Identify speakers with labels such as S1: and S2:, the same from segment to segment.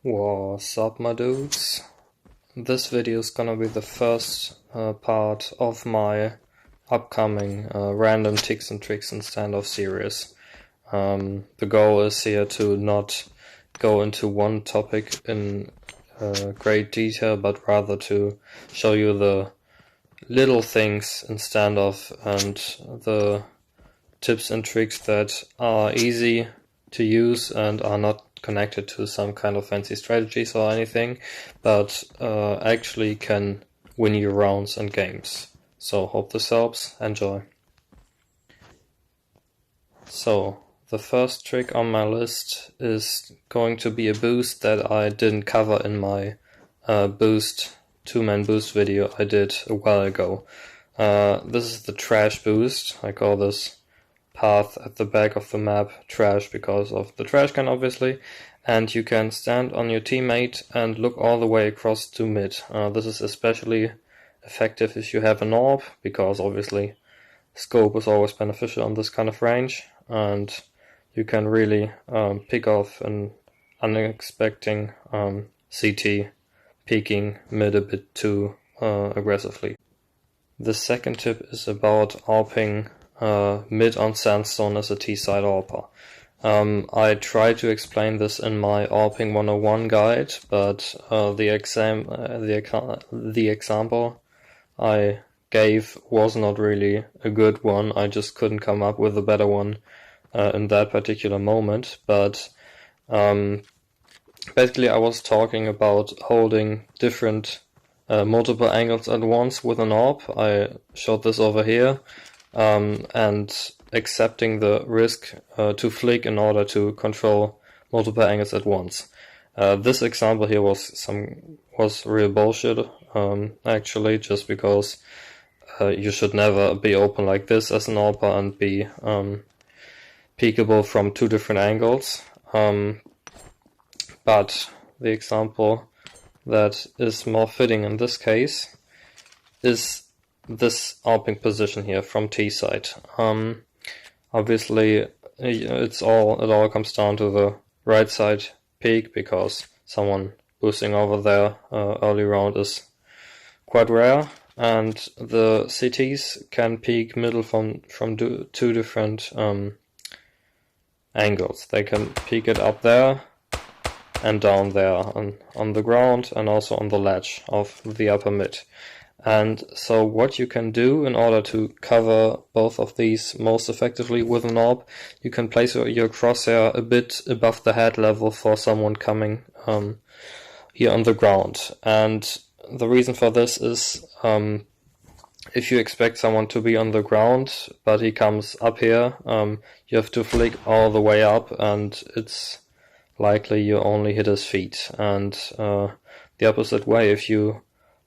S1: What's up, my dudes? This video is gonna be the first part of my upcoming random tips and tricks and standoff series. The goal is here to not go into one topic in great detail, but rather to show you the little things in standoff and the tips and tricks that are easy to use and are not connected to some kind of fancy strategies or anything, but actually can win you rounds and games. So hope this helps. Enjoy. So the first trick on my list is going to be a boost that I didn't cover in my two-man boost video I did a while ago. This is the trash boost. I call this path at the back of the map trash because of the trash can, obviously, and you can stand on your teammate and look all the way across to mid. This is especially effective if you have an AWP, because obviously scope is always beneficial on this kind of range, and you can really pick off an unexpected CT peeking mid a bit too aggressively. The second tip is about AWPing mid on Sandstone as a T-side AWPer. I tried to explain this in my AWPing 101 guide, but the example I gave was not really a good one. I just couldn't come up with a better one in that particular moment. But basically I was talking about holding different multiple angles at once with an AWP. I showed this over here. And accepting the risk to flick in order to control multiple angles at once. This example here was real bullshit, actually, just because you should never be open like this as an AWPer and be peekable from two different angles. But the example that is more fitting in this case is this AWPing position here from T side. Obviously it all comes down to the right side peek, because someone boosting over there early round is quite rare, and the CTs can peek middle from two different angles. They can peek it up there and down there on the ground, and also on the ledge of the upper mid. And so what you can do in order to cover both of these most effectively with an AWP, you can place your crosshair a bit above the head level for someone coming here on the ground. And the reason for this is if you expect someone to be on the ground but he comes up here, you have to flick all the way up, and it's likely you only hit his feet. And the opposite way, if you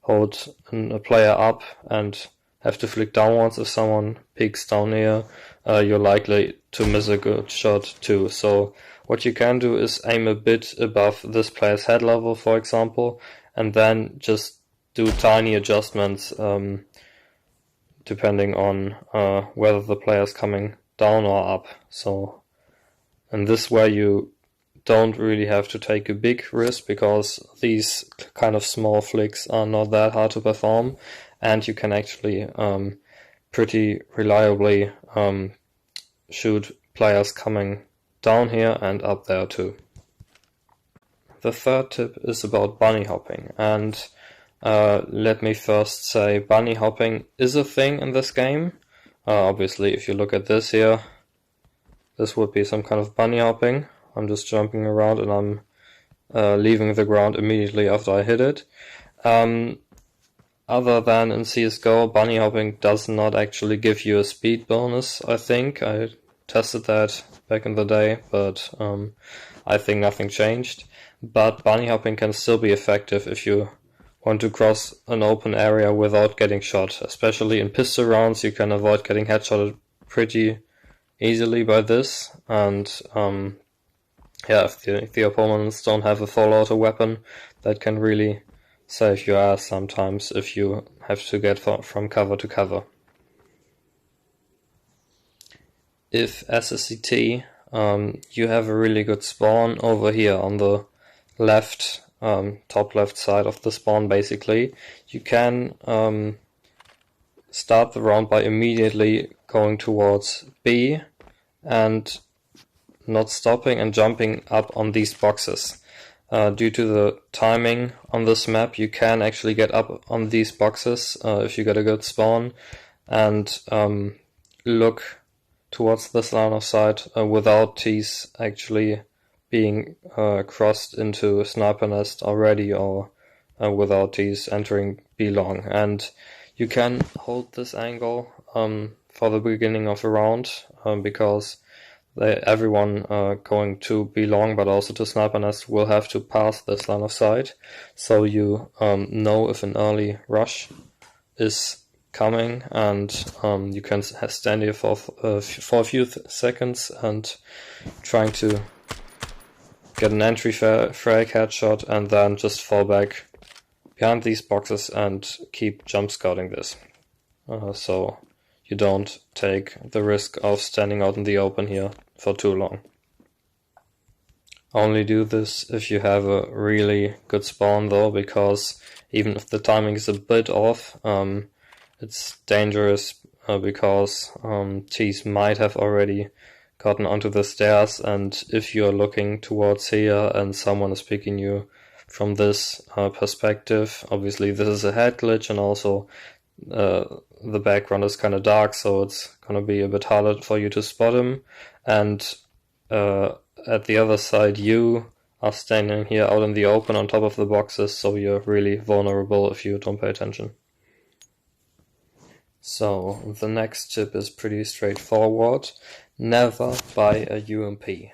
S1: hold a player up and have to flick downwards, if someone peeks down here, you're likely to miss a good shot too. So what you can do is aim a bit above this player's head level, for example, and then just do tiny adjustments depending on whether the player is coming down or up. So in this way you don't really have to take a big risk, because these kind of small flicks are not that hard to perform, and you can actually pretty reliably shoot players coming down here and up there too. The third tip is about bunny hopping, and let me first say bunny hopping is a thing in this game. Obviously if you look at this here, this would be some kind of bunny hopping. I'm just jumping around and I'm leaving the ground immediately after I hit it. Other than in CSGO, bunny hopping does not actually give you a speed bonus, I think. I tested that back in the day, but I think nothing changed. But bunny hopping can still be effective if you want to cross an open area without getting shot. Especially in pistol rounds, you can avoid getting headshotted pretty easily by this, and yeah, if the opponents don't have a full auto weapon, that can really save your ass sometimes if you have to get from cover to cover. If as a CT you have a really good spawn over here on the left, top left side of the spawn basically, you can start the round by immediately going towards B and not stopping and jumping up on these boxes. Due to the timing on this map, you can actually get up on these boxes if you get a good spawn, and look towards this line of sight without T's actually being crossed into a sniper nest already, or without T's entering B long. And you can hold this angle for the beginning of a round because everyone going to be long but also to sniper nest will have to pass this line of sight, so you know if an early rush is coming, and you can stand here for a few seconds and trying to get an entry frag headshot, and then just fall back behind these boxes and keep jump scouting this, so you don't take the risk of standing out in the open here for too long. Only do this if you have a really good spawn though, because even if the timing is a bit off, it's dangerous because T's might have already gotten onto the stairs, and if you're looking towards here and someone is picking you from this perspective, obviously this is a head glitch, and also the background is kind of dark, so it's gonna be a bit harder for you to spot him. And at the other side, you are standing here out in the open on top of the boxes, so you're really vulnerable if you don't pay attention. So the next tip is pretty straightforward. Never buy a UMP.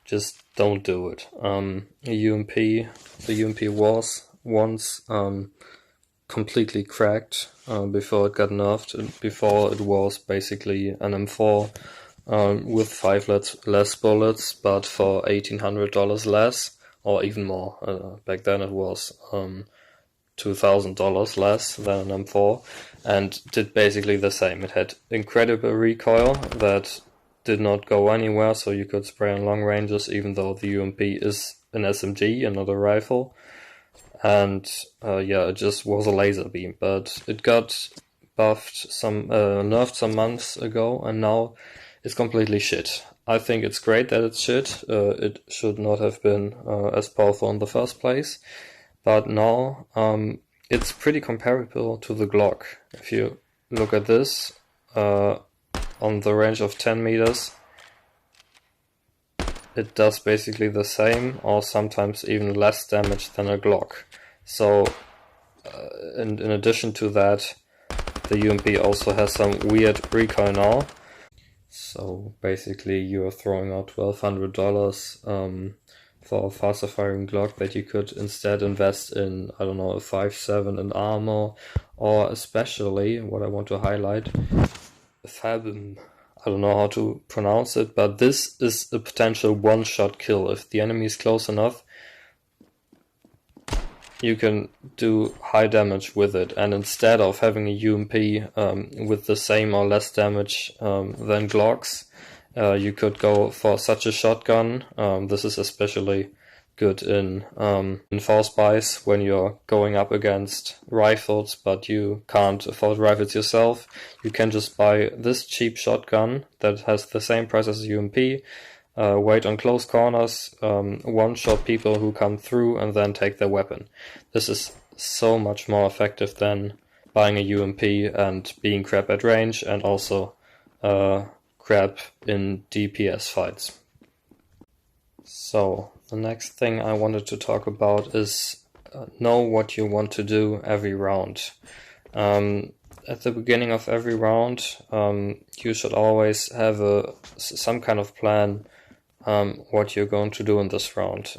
S1: Just don't do it. The UMP was once completely cracked before it got nerfed. Before it was basically an M4 with 5 less bullets, but for $1,800 less, or even more. Back then it was $2,000 less than an M4, and did basically the same. It had incredible recoil that did not go anywhere, so you could spray on long ranges, even though the UMP is an SMG and not a rifle. And yeah, it just was a laser beam, but it got buffed nerfed some months ago, and now it's completely shit. I think it's great that it's shit. It should not have been as powerful in the first place, but now it's pretty comparable to the Glock. If you look at this on the range of 10 meters, it does basically the same, or sometimes even less damage than a Glock. So in addition to that, the UMP also has some weird recoil now. So basically you're throwing out $1,200 for a faster firing Glock that you could instead invest in, I don't know, a 5.7 in armor, or especially, what I want to highlight, Fabim. I don't know how to pronounce it, but this is a potential one-shot kill. If the enemy is close enough, you can do high damage with it, and instead of having a UMP with the same or less damage than Glocks, you could go for such a shotgun. This is especially good in force buys when you're going up against rifles, but you can't afford rifles yourself. You can just buy this cheap shotgun that has the same price as a UMP, wait on close corners, one-shot people who come through, and then take their weapon. This is so much more effective than buying a UMP and being crap at range, and also crap in DPS fights. So the next thing I wanted to talk about is know what you want to do every round. At the beginning of every round, you should always have some kind of plan what you're going to do in this round.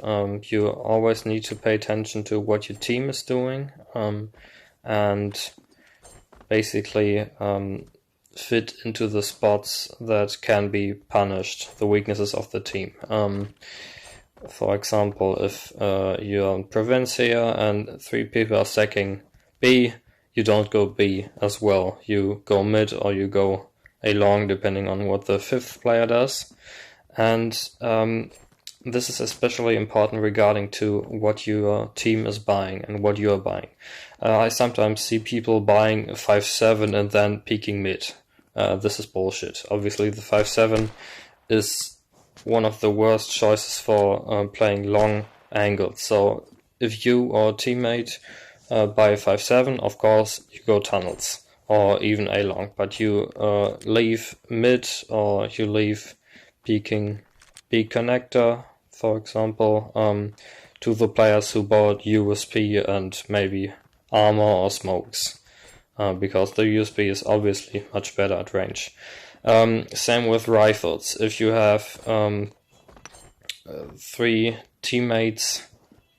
S1: You always need to pay attention to what your team is doing, and basically fit into the spots that can be punished, the weaknesses of the team. For example, if you're in province here and 3 people are stacking B, you don't go B as well. You go mid or you go A long, depending on what the 5th player does. And this is especially important regarding to what your team is buying and what you are buying. I sometimes see people buying a 5.7 and then peeking mid. This is bullshit. Obviously the 5.7 is one of the worst choices for playing long angles. So if you or a teammate buy a 5.7, of course you go tunnels or even A long, but you leave mid or you leave peeking B connector, for example, to the players who bought USP and maybe armor or smokes, because the USP is obviously much better at range. Same with rifles. If you have 3 teammates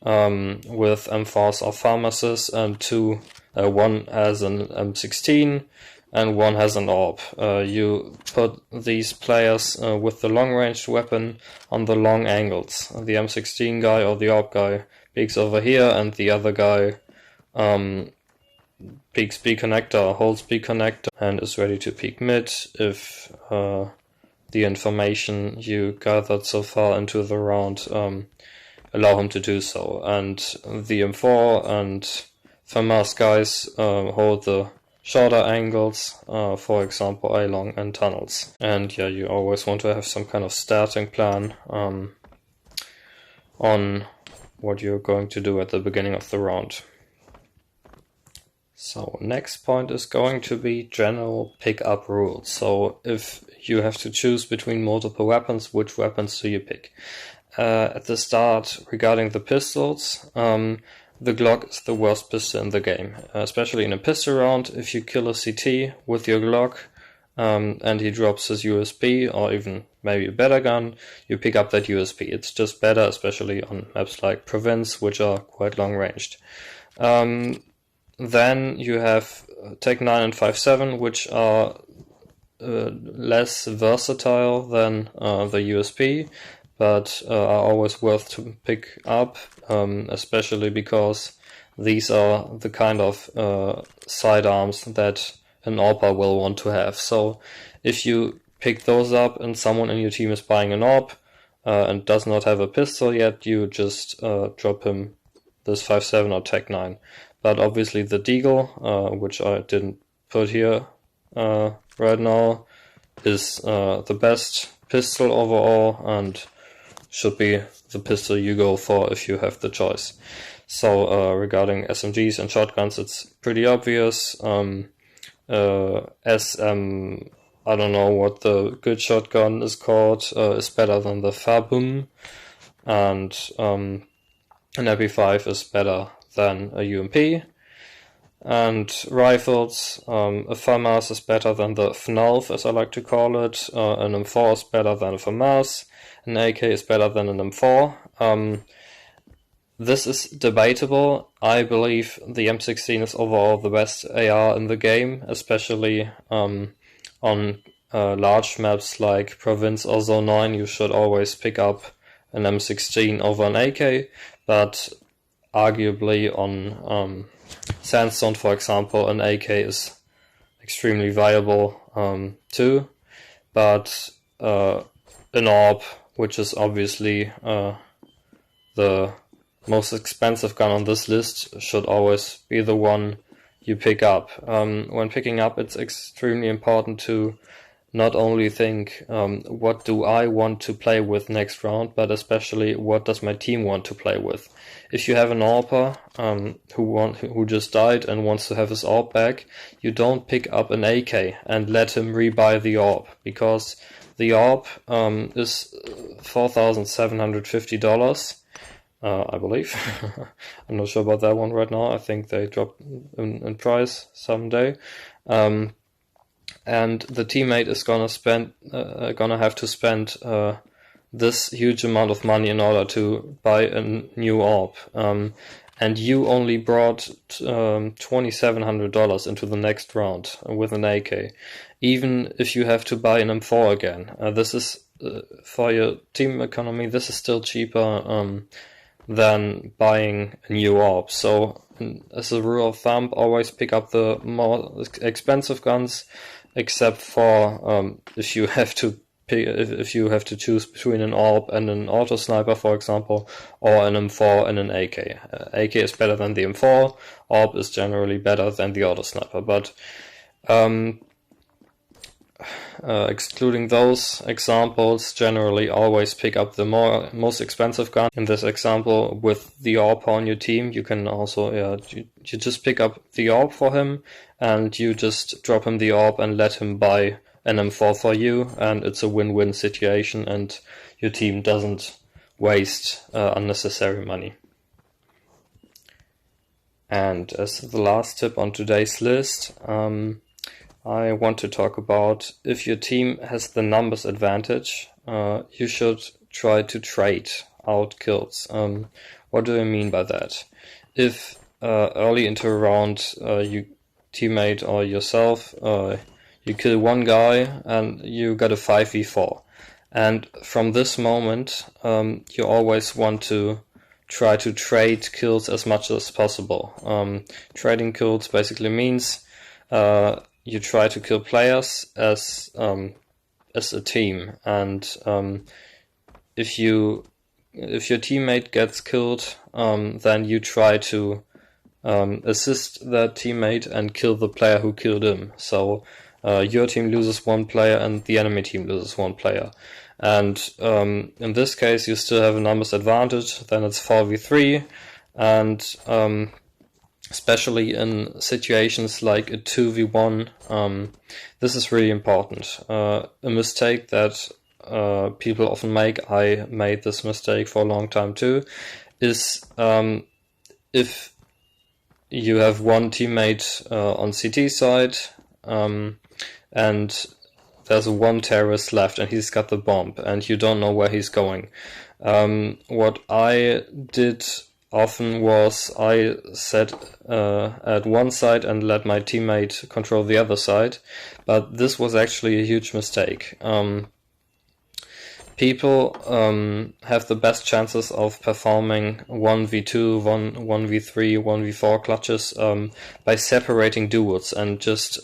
S1: with M4s or pharmacists and one has an M16 and one has an AWP. You put these players with the long-range weapon on the long angles. The M16 guy or the AWP guy peeks over here, and the other guy peeks B connector, holds B connector, and is ready to peek mid if the information you gathered so far into the round allow him to do so. And the M4 and FAMAS guys hold the shorter angles, for example A long and tunnels. And yeah, you always want to have some kind of starting plan on what you're going to do at the beginning of the round. So next point is going to be general pick-up rules. So if you have to choose between multiple weapons, which weapons do you pick? At the start, regarding the pistols, the Glock is the worst pistol in the game, especially in a pistol round. If you kill a CT with your Glock and he drops his USP or even maybe a better gun, you pick up that USP. It's just better, especially on maps like Province, which are quite long ranged. Then you have Tech 9 and 5.7, which are less versatile than the USP, but are always worth to pick up, especially because these are the kind of sidearms that an AWPer will want to have. So if you pick those up and someone in your team is buying an AWP and does not have a pistol yet, you just drop him this 5.7 or Tech 9. But obviously the Deagle, which I didn't put here right now, is the best pistol overall and should be the pistol you go for if you have the choice. So regarding SMGs and shotguns, it's pretty obvious. SM, I don't know what the good shotgun is called, is better than the FABUM, and an MP5 is better than a UMP. And rifles, a FAMAS is better than the FNALF, as I like to call it. An M4 is better than a FAMAS. An AK is better than an M4. This is debatable. I believe the M16 is overall the best AR in the game, especially on large maps like Province or Zone 9. You should always pick up an M16 over an AK, but arguably on Sandstone, for example, an AK is extremely viable too, but an AWP, which is obviously the most expensive gun on this list, should always be the one you pick up. When picking up, it's extremely important to not only think what do I want to play with next round, but especially what does my team want to play with. If you have an AWPer who just died and wants to have his AWP back, you don't pick up an AK and let him rebuy the AWP, because the AWP is $4,750, I believe. I'm not sure about that one right now. I think they dropped in price someday. And the teammate is gonna have to spend this huge amount of money in order to buy a new AWP. And you only brought $2,700 into the next round with an AK. Even if you have to buy an M4 again, this is for your team economy. This is still cheaper than buying a new AWP. So, as a rule of thumb, always pick up the more expensive guns, except for if you have to if you have to choose between an AWP and an auto sniper, for example, or an M4 and an AK. AK is better than the M4, AWP is generally better than the auto sniper, but excluding those examples, generally always pick up the most expensive gun. In this example, with the AWP on your team, you can also you just pick up the AWP for him, and you just drop him the AWP and let him buy an M4 for you, and it's a win-win situation, and your team doesn't waste unnecessary money. And as the last tip on today's list, I want to talk about if your team has the numbers advantage, you should try to trade out kills. What do I mean by that? If early into a round you teammate or yourself, you kill one guy and you got a 5v4. And from this moment, you always want to try to trade kills as much as possible. Trading kills basically means you try to kill players as a team, and if your teammate gets killed, then you try to assist that teammate and kill the player who killed him. So your team loses one player and the enemy team loses one player. And in this case, you still have a numbers advantage. Then it's 4v3, and especially in situations like a 2v1, this is really important. A mistake that people often make, I made this mistake for a long time too, is if you have one teammate on CT side, and there's one terrorist left and he's got the bomb and you don't know where he's going. What I did often was I sat at one side and let my teammate control the other side, but this was actually a huge mistake. People have the best chances of performing 1v2, 1v3, 1v4 clutches by separating duels and just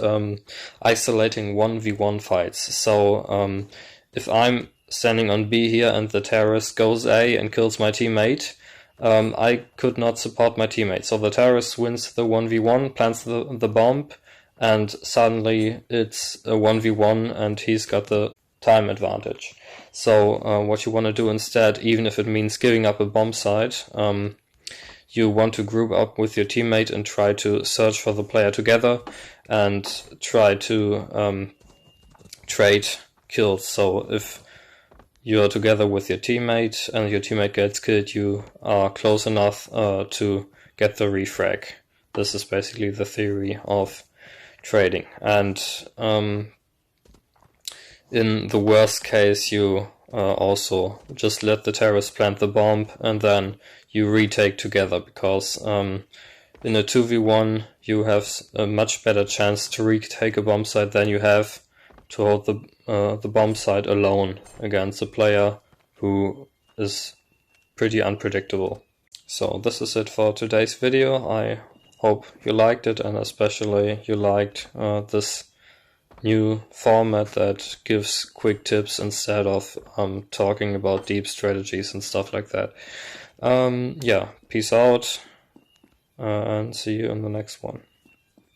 S1: isolating 1v1 fights. So if I'm standing on B here and the terrorist goes A and kills my teammate, I could not support my teammate. So the terrorist wins the 1v1, plants the bomb, and suddenly it's a 1v1 and he's got the time advantage. So what you want to do instead, even if it means giving up a bomb site, you want to group up with your teammate and try to search for the player together and try to trade kills. So if you are together with your teammate and your teammate gets killed, you are close enough to get the refrag. This is basically the theory of trading. And in the worst case, you also just let the terrorist plant the bomb and then you retake together, because in a 2v1 you have a much better chance to retake a bomb site than you have to hold the bomb site alone against a player who is pretty unpredictable. So this is it for today's video. I hope you liked it, and especially you liked this new format that gives quick tips instead of talking about deep strategies and stuff like that. Yeah, peace out, and see you in the next one.